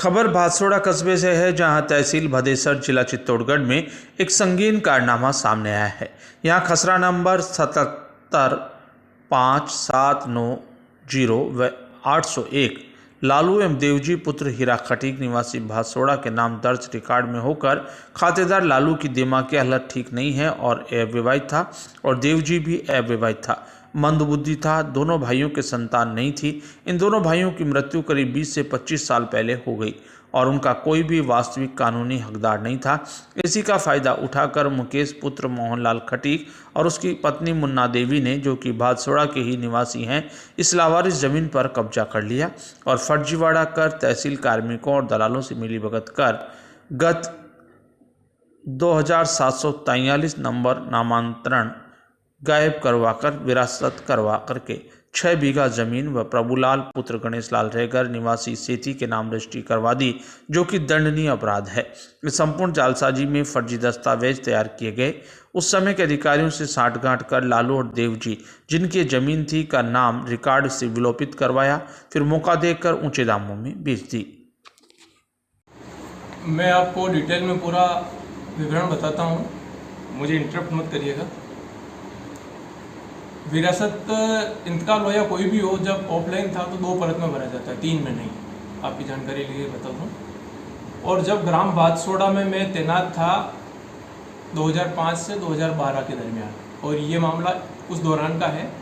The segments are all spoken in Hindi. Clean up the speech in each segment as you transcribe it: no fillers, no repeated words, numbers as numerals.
खबर भादसोड़ा कस्बे से है, जहां तहसील भदेसर जिला चित्तौड़गढ़ में एक संगीन कारनामा सामने आया है। यहां खसरा नंबर 775790 व 801 लालू एवं देवजी पुत्र हीरा खटीक निवासी भादसोड़ा के नाम दर्ज रिकॉर्ड में होकर खातेदार लालू की दिमागी हालत ठीक नहीं है और अविवाहित था और देवजी भी अविवाहित था, मंदबुद्धि था। दोनों भाइयों के संतान नहीं थी। इन दोनों भाइयों की मृत्यु करीब 20 से 25 साल पहले हो गई और उनका कोई भी वास्तविक कानूनी हकदार नहीं था। इसी का फायदा उठाकर मुकेश पुत्र मोहनलाल खटीक और उसकी पत्नी मुन्ना देवी ने, जो कि भादसोड़ा के ही निवासी हैं, इस लावारिस जमीन पर कब्जा कर लिया और फर्जीवाड़ा कर तहसील कार्मिकों और दलालों से मिलीभगत कर गत 2743 नंबर नामांतरण गायब करवाकर विरासत करवा करके 6 बीघा जमीन व प्रभुलाल पुत्र गणेश लाल रेगर निवासी सेठी के नाम रजिस्ट्री करवा दी, जो कि दंडनीय अपराध है। इस संपूर्ण जालसाजी में फर्जी दस्तावेज तैयार किए गए। उस समय के अधिकारियों से साठगांठ कर लालू और देवजी, जिनकी जमीन थी, का नाम रिकॉर्ड से विलोपित करवाया, फिर मौका देकर ऊंचे दामों में बेच दी। मैं आपको डिटेल में पूरा विवरण बताता हूँ, मुझे इंटरप्ट मत करिएगा। विरासत इंतकाल हो या कोई भी हो, जब ऑफलाइन था तो 2 परत में भरा जाता है, 3 में नहीं। आपकी जानकारी लिए बता दूँ। और जब ग्राम भादसोड़ा में मैं तैनात था 2005 से 2012 के दरमियान, और ये मामला उस दौरान का है,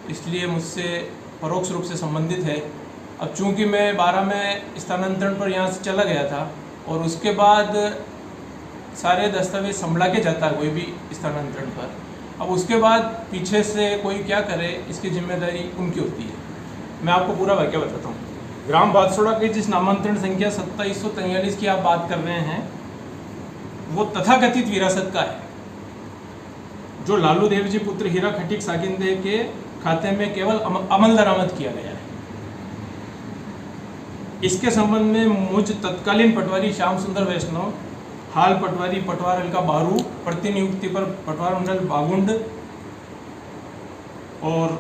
इसलिए मुझसे परोक्ष रूप से संबंधित है। अब चूंकि मैं 12 में स्थानांतरण पर यहाँ से चला गया था और उसके बाद सारे दस्तावेज संभला के जाता है कोई भी स्थानांतरण पर, अब उसके बाद पीछे से कोई क्या करे, इसकी जिम्मेदारी उनकी होती है। मैं आपको पूरा वाक्य बताता हूँ। ग्राम भादसोड़ा की जिस नामांतरण संख्या 2743 की आप बात कर रहे हैं, वो तथाकथित विरासत का है, जो लालू देवजी पुत्र हीरा खटीक साकिंदे के खाते में केवल अमल दरामद किया गया है। इसके संबंध में मुझ तत्कालीन पटवारी श्याम सुंदर वैष्णव, हाल पटवारी पटवार हल्का बारू, प्रतिनियुक्ति पर पटवार मंडल बागुंड, और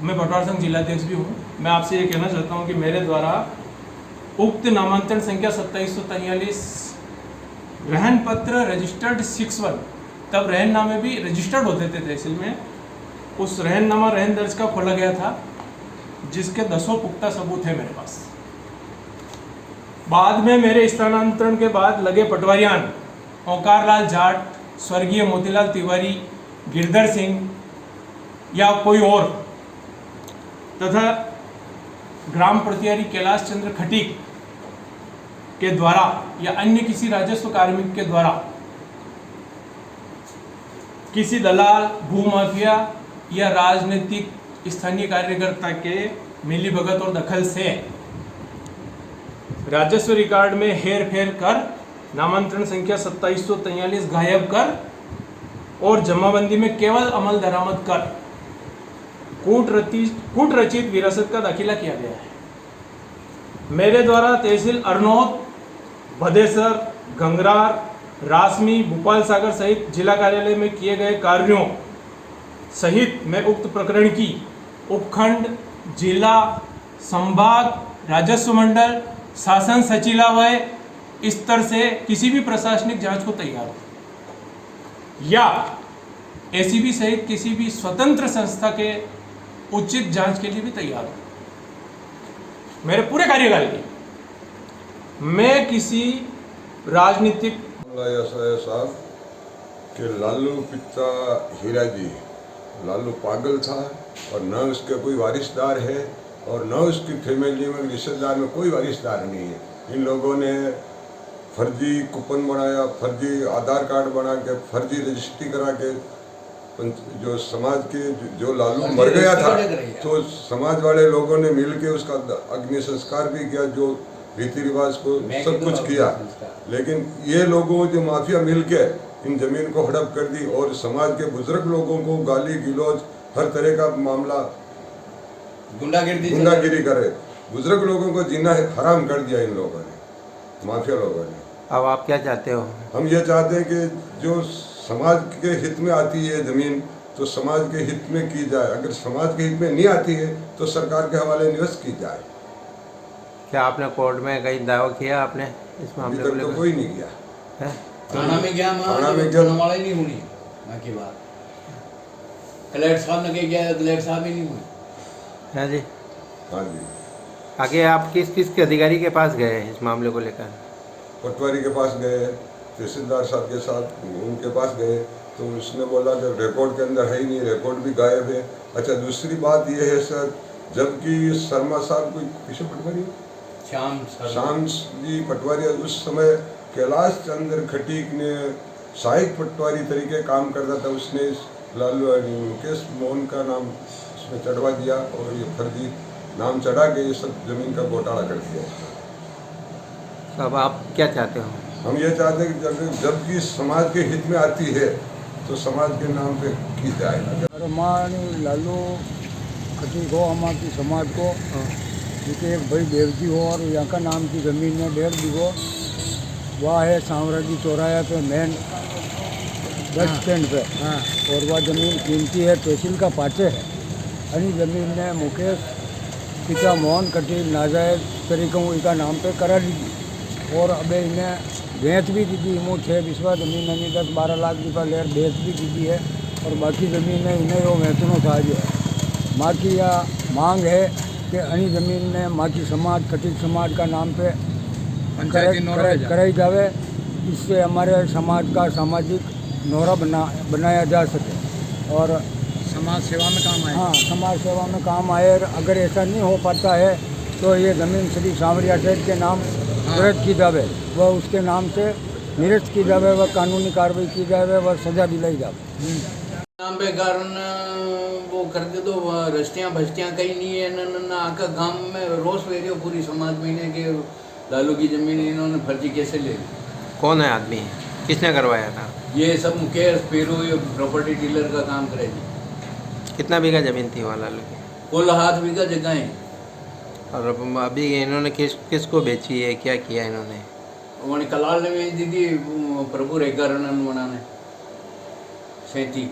मैं पटवार संघ जिलाध्यक्ष भी हूँ। मैं आपसे ये कहना चाहता हूँ कि मेरे द्वारा उक्त नामांतरण संख्या 2743 रहन पत्र रजिस्टर्ड 61, तब रहननामे भी रजिस्टर्ड होते थे तहसील में, उस रहननामा रहन दर्ज का खोला गया था, जिसके 10 पुख्ता सबूत है मेरे पास। बाद में मेरे स्थानांतरण के बाद लगे पटवारियान ओंकार लाल जाट, स्वर्गीय मोतीलाल तिवारी, गिरधर सिंह या कोई और, तथा ग्राम प्रतिहारी कैलाश चंद्र खटीक के द्वारा या अन्य किसी राजस्व कार्मिक के द्वारा किसी दलाल, भूमाफिया या राजनीतिक स्थानीय कार्यकर्ता के मिलीभगत और दखल से राजस्व रिकॉर्ड में हेर फेर कर नामांतरण संख्या 2743 गायब कर और जमाबंदी में केवल अमल दरामद कर कूट रचित विरासत का दाखिला किया गया है। मेरे द्वारा तहसील अरनौत, भदेसर, गंगरार, रासमी, भोपाल सागर सहित जिला कार्यालय में किए गए कार्यों सहित मैं उक्त प्रकरण की उपखंड, जिला, संभाग, राजस्व मंडल, शासन सचिवालय स्तर से किसी भी प्रशासनिक जांच को तैयार हूं या एसीबी सहित किसी भी स्वतंत्र संस्था के उचित जांच के लिए भी तैयार हूं। मेरे पूरे कार्यकाल की मैं किसी राजनीतिक साहब कि लालू पिता हीरा जी, लालू पागल था और न उसका कोई वारिसदार है और न उसकी फैमिली में रिश्तेदार में कोई वारिसदार नहीं है। इन लोगों ने फर्जी कूपन बनाया, फर्जी आधार कार्ड बना के, फर्जी रजिस्ट्री करा के, जो समाज के जो लालू मर गया था तो समाज वाले लोगों ने मिल के उसका अग्नि संस्कार भी किया, जो रीति रिवाज को सब कुछ किया। लेकिन ये लोगों जो माफिया मिल के इन जमीन को हड़प कर दी और समाज के बुजुर्ग लोगों को गाली गिलौज हर तरह का मामला गुंडागिरी करे, बुजुर्ग लोगों को जीना हराम कर दिया इन लोगों ने, माफिया लोगों ने। अब आप क्या चाहते हो? हम ये चाहते हैं कि जो समाज के हित में आती है जमीन तो समाज के हित में की जाए, अगर समाज के हित में नहीं आती है तो सरकार के हवाले निवेश की जाए। क्या आपने कोर्ट में कहीं दावा किया आपने इस अभी मामले को तक तो लेकर? कोई नहीं किया। है? थाना में गया थाना में गया। वाला ही नहीं हुई बाकी बात कलेक्टर साहब ने कह गया कलेक्टर साहब ही नहीं हुई। है जी। हाँ जी, आगे आप किस किस के अधिकारी के पास गए इस मामले को लेकर? पटवारी के पास गए, तहसीलदार साहब के साथ उनके पास गए, तो उसने बोला कि रिकॉर्ड के अंदर है ही नहीं, रिकॉर्ड भी गायब है। अच्छा, दूसरी बात यह है सर, जबकि शर्मा साहब कोई किसे पटवारी, श्याम जी पटवारी उस समय कैलाश चंद्र खटीक ने सहायक पटवारी तरीके काम करता था, उसने लालू मुकेश मोहन का नाम उसमें चढ़वा दिया और ये फर्जी नाम चढ़ा के ये सब जमीन का घोटाला कर दिया। तो अब आप क्या चाहते हो? हम ये चाहते हैं कि जबकि समाज के हित में आती है तो समाज के नाम पे की जाए। अरमान लालू खटीक हो, हमारी समाज को जिनके एक भाई देवजी हो और यहाँ का नाम की ज़मीन में 1.5 बीघो वह है साम्राज्य चौराया पे मेन बस स्टैंड पे। और वह ज़मीन कीमती है, तहसील का पाचे है। अनी ज़मीन ने मुकेश पिता मोहन खटीक नाजायज तरीक़ों इनका नाम पे करा दी और अब इन्हें बेच भी दी थी। मुँह 6 बिस्वा ज़मीन यानी 10-12 लाख रुपया लेर बेच भी दी थी है और बाकी ज़मीन इन्हें वो वेतनों था जो है। माँ की यह मांग है कि अनी ज़मीन ने माँ की समाज खटीक समाज का नाम पे कराई जावे, इससे हमारे समाज का सामाजिक नोरा बनाया जा सके और समाज सेवा में काम हाँ समाज सेवा में काम आए। अगर ऐसा नहीं हो पाता है तो ये ज़मीन श्री सांवरिया सेठ के नाम निरस्त की जावे, वह उसके नाम से निरस्त की जावे, वह कानूनी कार्रवाई की जावे, वह सजा दिलाई जावे। नाम पे कारण वो करते तो रस्तियाँ भस्तियाँ कहीं नहीं है न आका गांव में रोष वेरियो पूरी समाज में ने कि लालू की ज़मीन इन्होंने फर्जी कैसे ले ली। कौन है आदमी, किसने करवाया था? ये सब मुकेश पेरू ये प्रॉपर्टी डीलर का काम करेगी। कितना बीघा ज़मीन थी वहाँ लालू की? कुल 7 बीघा जगह है। और अब अभी इन्होंने किसको बेची है, क्या किया इन्होंने? उन्होंने कलाल ने बेच दी थी प्रभु रेखारनन बनाने 37।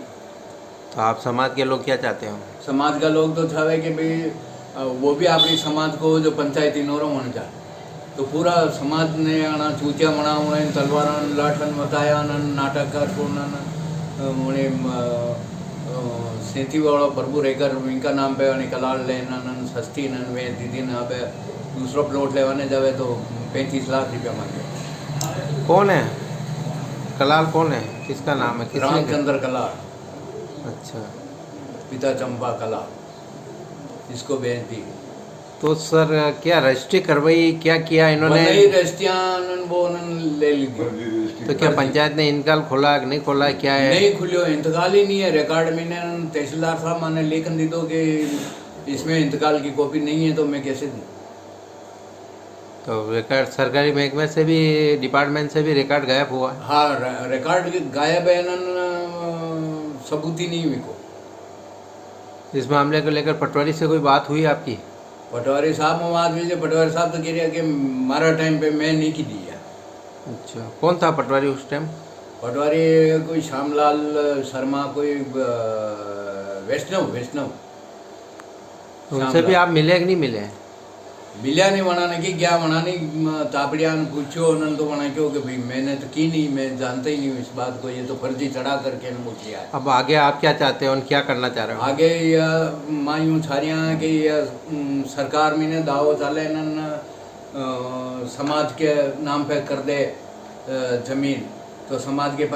तो आप समाज के लोग क्या चाहते हो? समाज का लोग तो चाहे कि भाई वो भी अपनी समाज को जो पंचायती नोरों होने चाहे तो पूरा समाज ने आना चूतिया मना हुए तलवारन लाठन मतायान नाटक कर उन्हें सेठी वाला प्रभु रेकर इनका नाम पे अने कलाल लेना सस्ती नन वे दीदी ने पे दूसरा प्लॉट लेवाने जावे तो 35 लाख रुपया मांगे। कौन है कलाल, कौन है, किसका नाम है? रामचंद्र कलाल, अच्छा। पिता चंपा कलाल, इसको बेच दी। तो सर क्या रजिस्ट्री करवाई, क्या किया इन्होंने? रजिस्ट्रियाँ वो ले ली थी। तो क्या पंचायत ने इंतकाल खोला कि नहीं खोला, क्या है? नहीं खुलियो, इंतकाल ही नहीं है। रिकॉर्ड में ने तहसीलदार साहब मैंने लेखन दी दो कि इसमें इंतकाल की कॉपी नहीं है तो मैं कैसे दूँ। तो रिकॉर्ड सरकारी महकमे से भी, डिपार्टमेंट से भी रिकॉर्ड गायब हुआ है? हाँ, रिकॉर्ड गायब है सबूत ही नहीं हुई को। इस मामले को लेकर पटवारी से कोई बात हुई आपकी? पटवारी साहब में बात हुई, पटवारी साहब तो कह रहे कि मारा टाइम पे मैं नहीं की दी है। अच्छा, कौन था पटवारी उस टाइम? पटवारी कोई श्यामलाल शर्मा, कोई वैष्णव। उनसे भी आप मिले कि नहीं मिले? मिलिया नहीं बनाने की क्या बनाने तापड़िया पूछो उन्होंने तो बना क्यों कि भाई मैंने तो की नहीं, मैं जानता ही नहीं हूँ इस बात को, ये तो फर्जी चढ़ा करके वो किया है। अब आगे आप क्या चाहते हो और क्या करना चाह रहे हो? आगे यह माँ यूँ छारियाँ हैं कि यह सरकार में ने दावो चाले समाज के नाम पे कर दे ज़मीन, तो समाज के